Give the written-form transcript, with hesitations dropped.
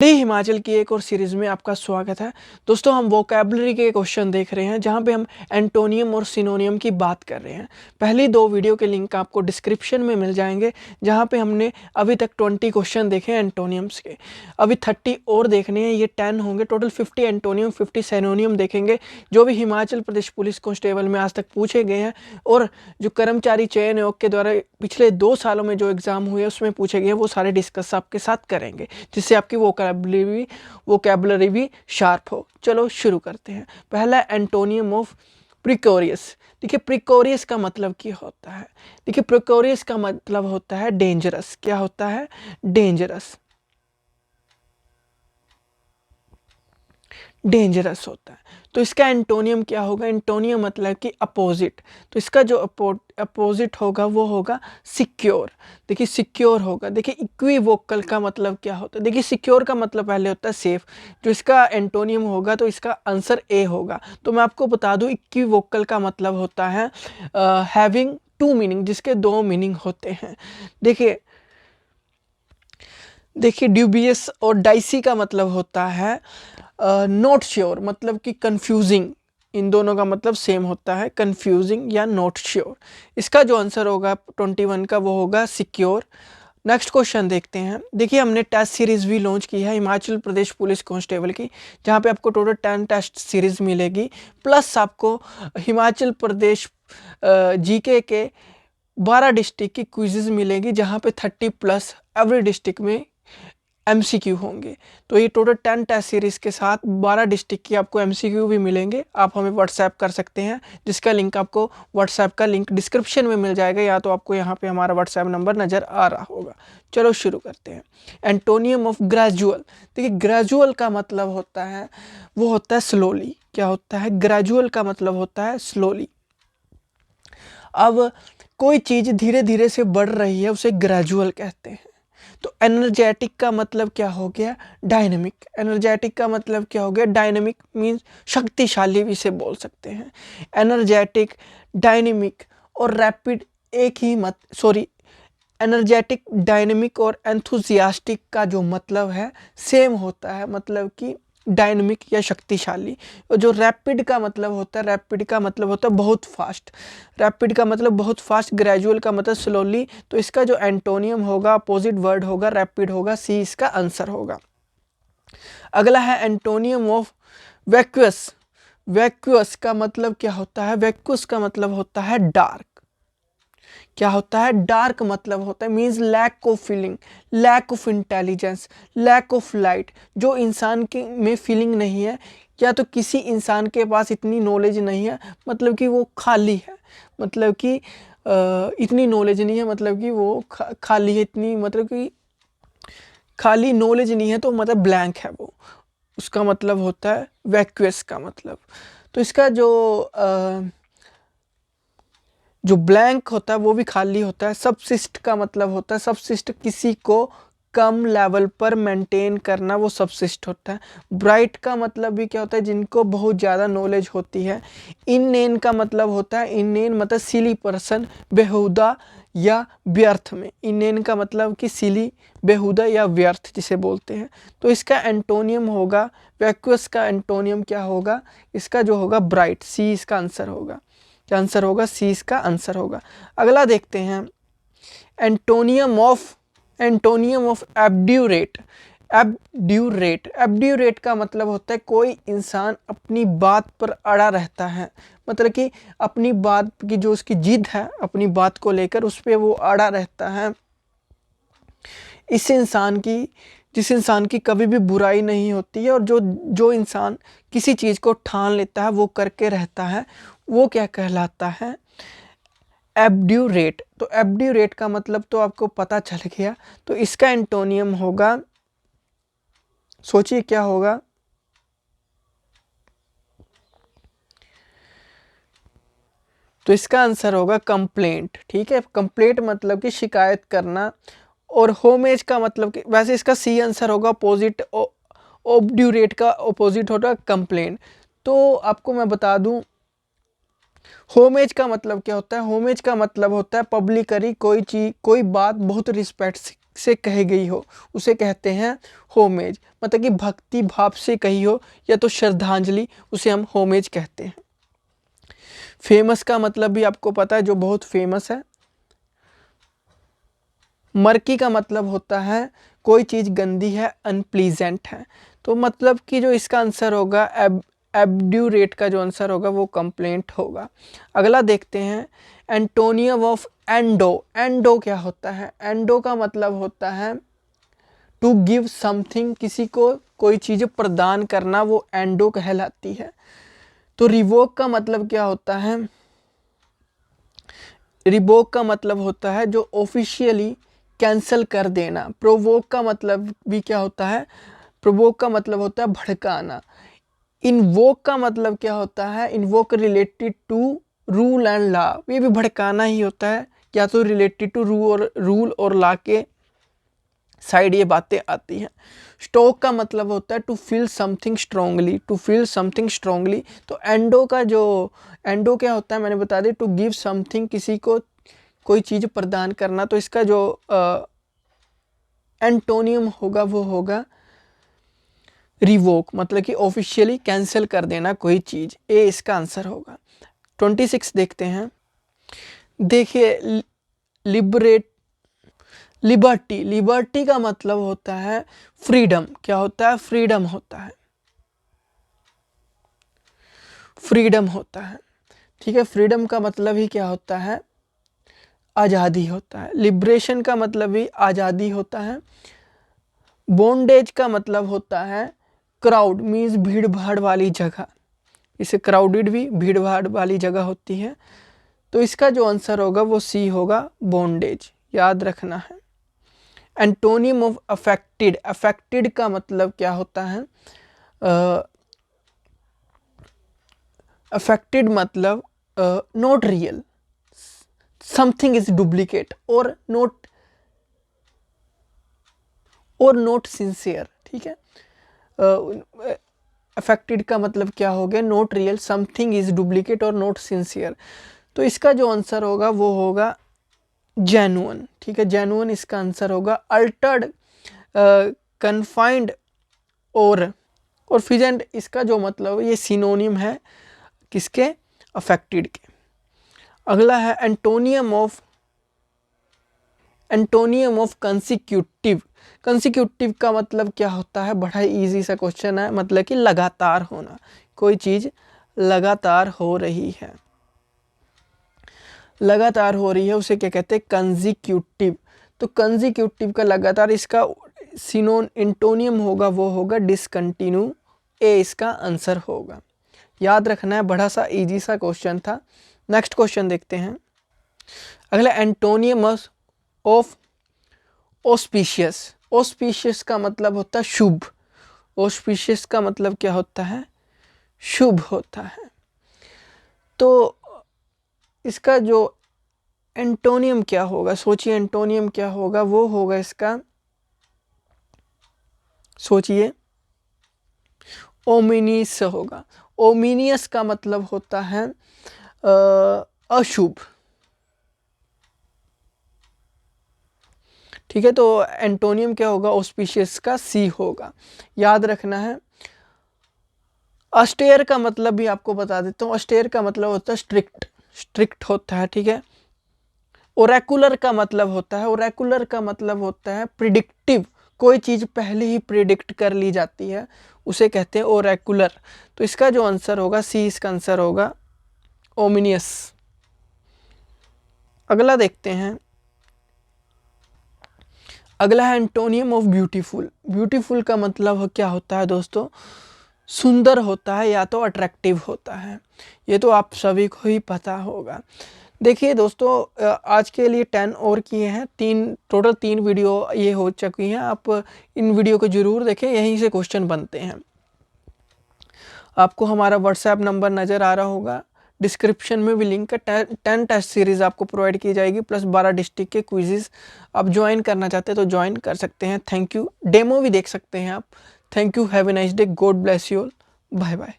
दी हिमाचल की एक और सीरीज़ में आपका स्वागत है। दोस्तों, हम वोकैबुलरी के क्वेश्चन देख रहे हैं जहां पे हम एंटोनियम और सिनोनियम की बात कर रहे हैं। पहली 2 वीडियो के लिंक आपको डिस्क्रिप्शन में मिल जाएंगे जहां पे हमने अभी तक 20 क्वेश्चन देखे हैं एंटोनियम्स के। अभी 30 और देखने हैं, ये 10 होंगे टोटल। 50 एंटोनियम 50 सिनोनियम देखेंगे जो भी हिमाचल प्रदेश पुलिस कांस्टेबल में आज तक पूछे गए हैं और जो कर्मचारी चयन आयोग के द्वारा पिछले 2 सालों में जो एग्ज़ाम हुए उसमें पूछे गए हैं, वो सारे डिस्कस आपके साथ करेंगे जिससे आपकी वोकैबुलरी भी शार्प हो। चलो शुरू करते हैं। पहला एंटोनियम ऑफ प्रिकॉरियस। देखिए, प्रिकॉरियस का मतलब क्या होता है? देखिए, प्रिकॉरियस का मतलब होता है डेंजरस। क्या होता है? डेंजरस। डेंजरस होता है। तो इसका एंटोनियम क्या होगा? एंटोनियम मतलब कि अपोजिट। तो इसका जो अपोजिट होगा वो होगा सिक्योर। देखिए, सिक्योर होगा। देखिए, इक्विवोकल का मतलब क्या होता है? देखिए, सिक्योर का मतलब पहले होता है सेफ। जो इसका एंटोनियम होगा तो इसका आंसर ए होगा। तो मैं आपको बता दूं, इक्विवोकल का मतलब होता है हैविंग 2 मीनिंग, जिसके 2 मीनिंग होते हैं। देखिए, ड्यूबियस और डाइसी का मतलब होता है नॉट श्योर, मतलब कि कंफ्यूजिंग। इन दोनों का मतलब सेम होता है, कंफ्यूजिंग या नॉट श्योर। इसका जो आंसर होगा 21 का वो होगा सिक्योर। नेक्स्ट क्वेश्चन देखते हैं। देखिए, हमने टेस्ट सीरीज भी लॉन्च की है हिमाचल प्रदेश पुलिस कांस्टेबल की, जहां पे आपको टोटल 10 टेस्ट सीरीज मिलेगी, प्लस आपको हिमाचल प्रदेश जीके के 12 डिस्ट्रिक्ट की क्विजेज मिलेगी, जहां पे 30+ एवरी डिस्ट्रिक्ट में MCQ होंगे। तो ये टोटल 10 टेस्ट सीरीज़ के साथ 12 डिस्ट्रिक्ट की आपको MCQ भी मिलेंगे। आप हमें व्हाट्सएप कर सकते हैं, जिसका लिंक आपको व्हाट्सएप का लिंक डिस्क्रिप्शन में मिल जाएगा, या तो आपको यहाँ पे हमारा व्हाट्सएप नंबर नज़र आ रहा होगा। चलो शुरू करते हैं। Antonym of gradual. देखिए, ग्रेजुअल का मतलब होता है, वो होता है स्लोली। क्या होता है? ग्रेजुअल का मतलब होता है स्लोली। अब कोई चीज़ धीरे धीरे से बढ़ रही है उसे ग्रेजुअल कहते हैं। तो एनर्जेटिक का मतलब क्या हो गया? डायनेमिक। एनर्जेटिक का मतलब क्या हो गया? डायनेमिक मीन्स शक्तिशाली भी इसे बोल सकते हैं। एनर्जेटिक, डायनेमिक और रैपिड एक ही एनर्जेटिक, डायनेमिक और एंथुसियास्टिक का जो मतलब है सेम होता है, मतलब कि डायनेमिक या शक्तिशाली। और जो रैपिड का मतलब होता है, रैपिड का मतलब होता है बहुत फास्ट। रैपिड का मतलब बहुत फास्ट, ग्रेजुअल का मतलब स्लोली। तो इसका जो एंटोनियम होगा, अपोजिट वर्ड होगा, रैपिड होगा। सी इसका आंसर होगा। अगला है एंटोनियम ऑफ वैक्यूअस। वैक्यूअस का मतलब क्या होता है? वैक्यूअस का मतलब होता है डार्क। क्या होता है? डार्क मतलब होता है means lack of feeling, lack of intelligence, lack of light. जो इंसान के में फीलिंग नहीं है, या तो किसी इंसान के पास इतनी नॉलेज नहीं है, मतलब कि वो खाली है। मतलब कि इतनी नॉलेज नहीं है, मतलब कि वो खाली है, इतनी मतलब कि खाली नॉलेज नहीं है, तो मतलब ब्लैंक है वो। उसका मतलब होता है वैक्यूअस का मतलब। तो इसका जो ब्लैंक होता है वो भी खाली होता है। सबसिस्ट का मतलब होता है, सबसिस्ट किसी को कम लेवल पर मेंटेन करना, वो सबसिस्ट होता है। ब्राइट का मतलब भी क्या होता है? जिनको बहुत ज़्यादा नॉलेज होती है। इननेन का मतलब होता है, इननेन मतलब सिली पर्सन, बेहुदा या व्यर्थ में। इननेन का मतलब कि सिली, बेहुदा या व्यर्थ जिसे बोलते हैं। तो इसका एंटोनियम होगा, वैक्यूअस का एंटोनियम क्या होगा? इसका जो होगा ब्राइट। सी इसका आंसर होगा। क्या आंसर होगा? सी इसका आंसर होगा। अगला देखते हैं एंटोनियम ऑफ एब्ड्यूरेट। एब्ड्यूरेट का मतलब होता है कोई इंसान अपनी बात पर अड़ा रहता है, मतलब कि अपनी बात की जो उसकी जिद है, अपनी बात को लेकर उस पर वो अड़ा रहता है। जिस इंसान की कभी भी बुराई नहीं होती है, और जो इंसान किसी चीज़ को ठान लेता है, वो करके रहता है, वो क्या कहलाता है? एब्ड्यूरेट। तो एब्ड्यूरेट का मतलब तो आपको पता चल गया। तो इसका एंटोनियम होगा, सोचिए क्या होगा? तो इसका आंसर होगा कंप्लेंट। ठीक है, कंप्लेंट मतलब कि शिकायत करना। और होमेज का मतलब कि वैसे इसका सी आंसर होगा, अपोजिट। ऑब्ड्यूरेट का अपोजिट होगा कंप्लेंट। तो आपको मैं बता दूं, होमेज का मतलब क्या होता है? होमेज का मतलब होता है पब्लिकली कोई चीज, कोई बात बहुत रिस्पेक्ट से कही गई हो उसे कहते हैं होमेज, मतलब कि भक्ति भाव से कही हो या तो श्रद्धांजलि, उसे हम होमेज कहते हैं। फेमस का मतलब भी आपको पता है, जो बहुत फेमस है। मर्की का मतलब होता है कोई चीज़ गंदी है, अनप्लीजेंट है। तो मतलब कि जो इसका आंसर होगा एब्ड्यूरेट का जो आंसर होगा वो कंप्लेंट होगा। अगला देखते हैं एंटोनियम ऑफ एंडो। एंडो क्या होता है? एंडो का मतलब होता है टू गिव समथिंग, किसी को कोई चीज़ प्रदान करना, वो एंडो कहलाती है। तो रिवोक का मतलब क्या होता है? रिवोक का मतलब होता है जो ऑफिशियली कैंसल कर देना। प्रोवोक का मतलब भी क्या होता है? प्रोवोक का मतलब होता है भड़काना। इनवोक का मतलब क्या होता है? Invoke related to rule and law, ये भी भड़काना ही होता है, या तो रिलेटेड टू रूल और लॉ के साइड ये बातें आती हैं। स्टोक का मतलब होता है to feel something strongly, to feel something strongly. तो एंडो का जो एंडो क्या होता है मैंने बता दी, टू गिव समथिंग, किसी को कोई चीज़ प्रदान करना। तो इसका जो एंटोनियम होगा वो होगा रिवोक, मतलब कि ऑफिशियली कैंसिल कर देना कोई चीज़। ए इसका आंसर होगा। 26 देखते हैं। देखिए लिबर्टी, लिबर्टी का मतलब होता है फ्रीडम। क्या होता है? फ्रीडम होता है, फ्रीडम होता है। ठीक है, फ्रीडम का मतलब ही क्या होता है? आज़ादी होता है। लिबरेशन का मतलब भी आज़ादी होता है। बॉन्डेज का मतलब होता है क्राउड, मीन्स भीड़ भाड़ वाली जगह, इसे क्राउडेड भी भीड़ भाड़ वाली जगह होती है। तो इसका जो आंसर होगा वो सी होगा, बॉन्डेज, याद रखना है। एंटोनियम ऑफ अफेक्टेड, अफेक्टेड का मतलब क्या होता है? अफेक्टेड मतलब not real, something is duplicate और नॉट सिंसियर। ठीक है, अफेक्टेड का मतलब क्या हो गया? Not real, something is duplicate और नॉट सिंसियर। तो इसका जो आंसर होगा वो होगा जेन्युइन। ठीक है, जेन्युइन इसका आंसर होगा। अल्टर्ड, कन्फाइंड और फिजेंट, इसका जो मतलब ये सिनोनिम है किसके? अफेक्टेड के। अगला है एंटोनियम ऑफ कंसिक्यूटिव। कंसिक्यूटिव का मतलब क्या होता है? बड़ा इजी सा क्वेश्चन है, मतलब कि लगातार होना, कोई चीज़ लगातार हो रही है, लगातार हो रही है उसे क्या कहते हैं? कंसिक्यूटिव। तो कंसिक्यूटिव का लगातार, इसका एंटोनियम होगा वो होगा डिसकंटिन्यू। ए इसका आंसर होगा, याद रखना है, बड़ा सा इजी सा क्वेश्चन था। नेक्स्ट क्वेश्चन देखते हैं। अगला एंटोनियम ऑफ ऑस्पिशियस। ऑस्पिशियस का मतलब होता है शुभ। ऑस्पिशियस का मतलब क्या होता है? शुभ होता है। तो इसका जो एंटोनियम क्या होगा? सोचिए एंटोनियम क्या होगा? वो होगा इसका, सोचिए, ओमिनियस होगा। ओमिनियस का मतलब होता है अशुभ। ठीक है, तो एंटोनियम क्या होगा? ऑस्पिशियस का सी होगा, याद रखना है। अस्टेयर का मतलब भी आपको बता देता हूँ। अस्टेयर का मतलब होता है स्ट्रिक्ट, स्ट्रिक्ट होता है। ठीक है, ओरेकुलर का मतलब होता है, ओरेकुलर का मतलब होता है प्रिडिक्टिव, कोई चीज़ पहले ही प्रिडिक्ट कर ली जाती है, उसे कहते हैं ओरेकुलर। तो इसका जो आंसर होगा सी, इसका आंसर होगा ओमिनियस। अगला देखते हैं। अगला है एंटोनियम ऑफ ब्यूटीफुल। ब्यूटीफुल का मतलब क्या होता है दोस्तों? सुंदर होता है या तो अट्रैक्टिव होता है, ये तो आप सभी को ही पता होगा। देखिए दोस्तों, आज के लिए 10 और किए हैं, टोटल 3 वीडियो ये हो चुकी हैं। आप इन वीडियो को ज़रूर देखें, यहीं से क्वेश्चन बनते हैं। आपको हमारा व्हाट्सएप नंबर नज़र आ रहा होगा, डिस्क्रिप्शन में भी लिंक है। 10 टेस्ट सीरीज़ आपको प्रोवाइड की जाएगी, प्लस 12 डिस्ट्रिक्ट के क्विज़ेस। आप ज्वाइन करना चाहते हैं तो ज्वाइन कर सकते हैं। Thank you. डेमो भी देख सकते हैं आप। Thank you. Have a nice day. God bless you all. Bye bye.